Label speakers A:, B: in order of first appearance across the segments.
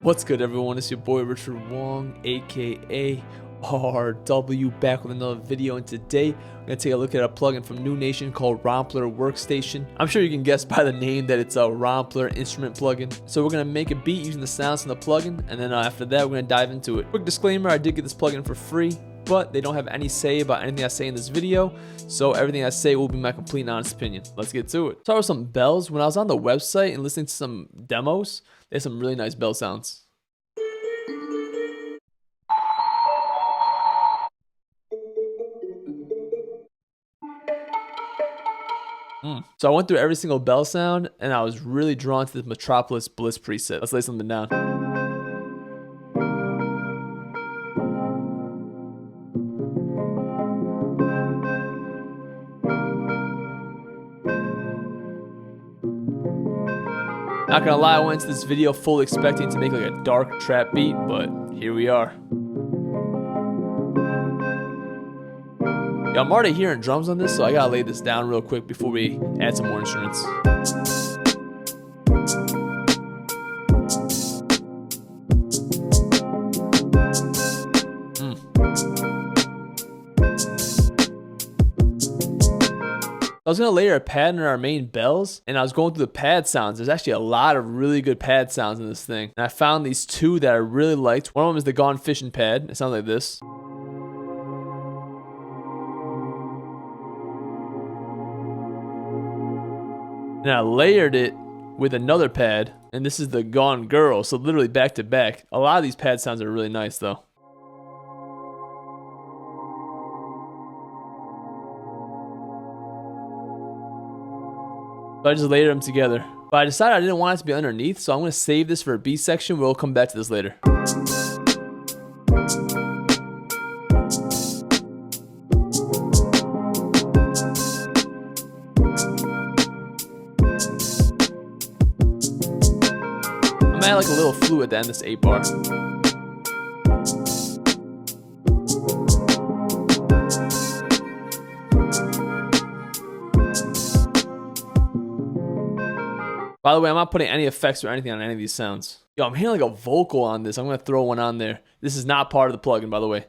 A: What's good, everyone? It's your boy Richard Wong, aka AreDoubleYou, back with another video. And today we're gonna take a look at a plugin from New Nation called Rompl Workstation. I'm sure you can guess by the name that it's a Rompl instrument plugin. So we're gonna make a beat using the sounds from the plugin, and then after that we're gonna dive into it. Quick disclaimer: I did get this plugin for free, but they don't have any say about anything I say in this video, so everything I say will be my complete and honest opinion. Let's get to it. Start with some bells. When I was on the website and listening to some demos, they have some really nice bell sounds. So I went through every single bell sound, and I was really drawn to the Metropolis Bliss preset. Let's lay something down. Not gonna lie, I went into this video fully expecting to make like a dark trap beat, but here we are. Yeah, I'm already hearing drums on this, so I gotta lay this down real quick before we add some more instruments. I was gonna layer a pad in our main bells, and I was going through the pad sounds. There's actually a lot of really good pad sounds in this thing, and I found these two that I really liked. One of them is the Gone Fishing pad. It sounds like this. And I layered it with another pad, and this is the Gone Girl, so literally back to back. A lot of these pad sounds are really nice though. So I just layered them together. But I decided I didn't want it to be underneath, so I'm going to save this for a beat section. We'll come back to this later. I'm gonna add like a little flute at the end of this 8-bar. By the way, I'm not putting any effects or anything on any of these sounds. Yo, I'm hearing like a vocal on this. I'm gonna throw one on there. This is not part of the plugin, by the way.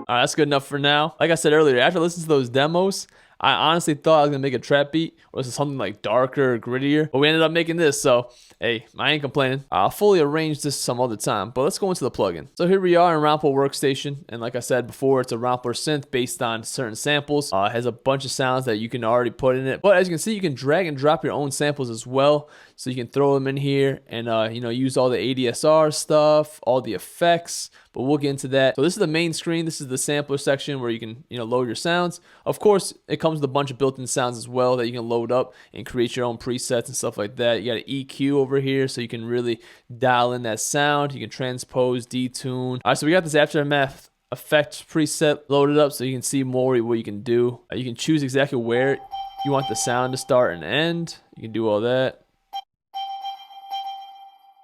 A: Alright, that's good enough for now. Like I said earlier, after listening to those demos, I honestly thought I was gonna make a trap beat or something like darker or grittier, but we ended up making this, so hey, I ain't complaining. I'll fully arrange this some other time, but let's go into the plugin. So here we are in Rompl Workstation, and like I said before, it's a Rompl synth based on certain samples. It has a bunch of sounds that you can already put in it, but as you can see, you can drag and drop your own samples as well, so you can throw them in here and use all the ADSR stuff, all the effects, but we'll get into that. So this is the main screen. This is the sampler section where you can load your sounds. Of course, it comes with a bunch of built-in sounds as well that you can load up and create your own presets and stuff like that. You got an EQ over here, so you can really dial in that sound. You can transpose, detune. All right, so we got this Aftermath effects preset loaded up, so you can see more what you can do. You can choose exactly where you want the sound to start and end. You can do all that.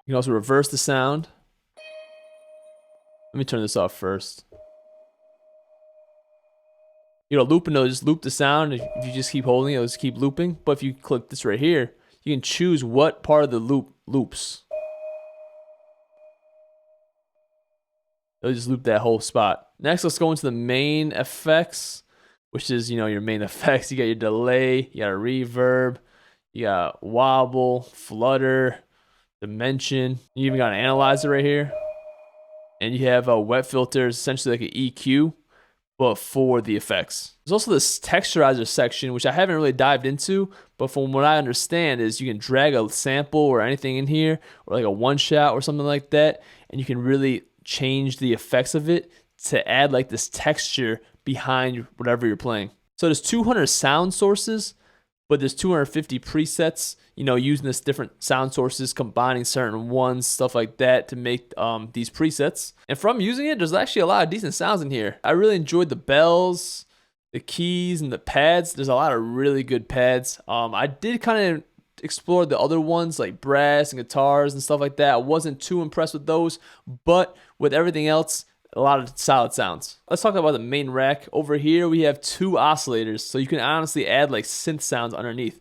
A: You can also reverse the sound. Let me turn this off first. Looping, it'll just loop the sound. If you just keep holding it, it'll just keep looping. But if you click this right here, you can choose what part of the loop loops. It'll just loop that whole spot. Next, let's go into the main effects, which is, your main effects. You got your delay, you got a reverb, you got wobble, flutter, dimension. You even got an analyzer right here. And you have a wet filter, essentially like an EQ, but for the effects. There's also this texturizer section, which I haven't really dived into, but from what I understand is you can drag a sample or anything in here, or like a one shot or something like that, and you can really change the effects of it to add like this texture behind whatever you're playing. So there's 200 sound sources, but there's 250 presets you know, using this different sound sources, combining certain ones, stuff like that to make these presets. And from using it, there's actually a lot of decent sounds in here. I really enjoyed the bells, the keys, and the pads. There's a lot of really good pads. I did kind of explore the other ones like brass and guitars and stuff like that. I wasn't too impressed with those, but with everything else, a lot of solid sounds. Let's talk about the main rack. Over here, we have 2 oscillators, so you can honestly add like synth sounds underneath.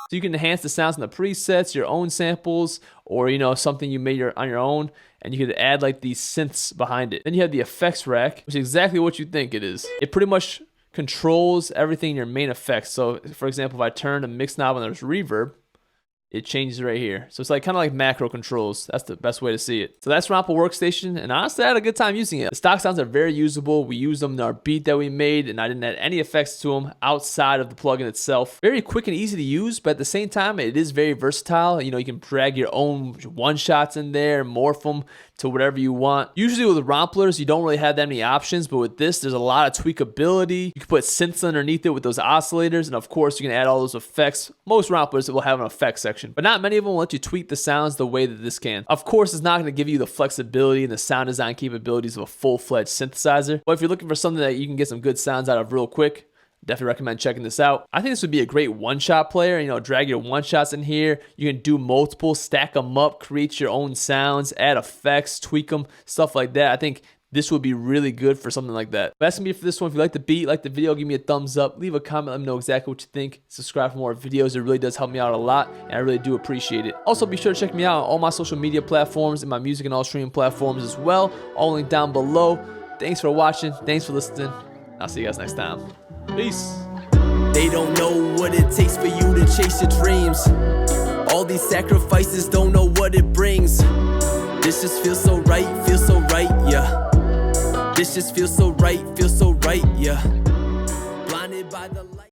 A: So you can enhance the sounds in the presets, your own samples, or you know, something you made on your own, and you could add like these synths behind it. Then you have the effects rack, which is exactly what you think it is. It pretty much controls everything in your main effects. So for example, if I turn the mix knob and there's reverb, it changes right here. So it's like kind of like macro controls. That's the best way to see it. So that's Rompl Workstation, and honestly, I had a good time using it. The stock sounds are very usable. We used them in our beat that we made, and I didn't add any effects to them outside of the plugin itself. Very quick and easy to use, but at the same time, it is very versatile. You know, you can drag your own one-shots in there, morph them to whatever you want. Usually with Romplers, you don't really have that many options, but with this, there's a lot of tweakability. You can put synths underneath it with those oscillators, and of course, you can add all those effects. Most Romplers will have an effects section, but not many of them will let you tweak the sounds the way that this can. Of course, it's not going to give you the flexibility and the sound design capabilities of a full-fledged synthesizer, but if you're looking for something that you can get some good sounds out of real quick, definitely recommend checking this out. I think this would be a great one-shot player. You know, drag your one-shots in here. You can do multiple, stack them up, create your own sounds, add effects, tweak them, stuff like that. I think this would be really good for something like that. But that's gonna be it for this one. If you like the beat, like the video, give me a thumbs up. Leave a comment, let me know exactly what you think. Subscribe for more videos. It really does help me out a lot, and I really do appreciate it. Also, be sure to check me out on all my social media platforms and my music and all streaming platforms as well. All linked down below. Thanks for watching. Thanks for listening. I'll see you guys next time. Peace.
B: They don't know what it takes for you to chase your dreams. All these sacrifices, don't know what it brings. This just feels so right, yeah. This just feels so right, yeah. Blinded by the light.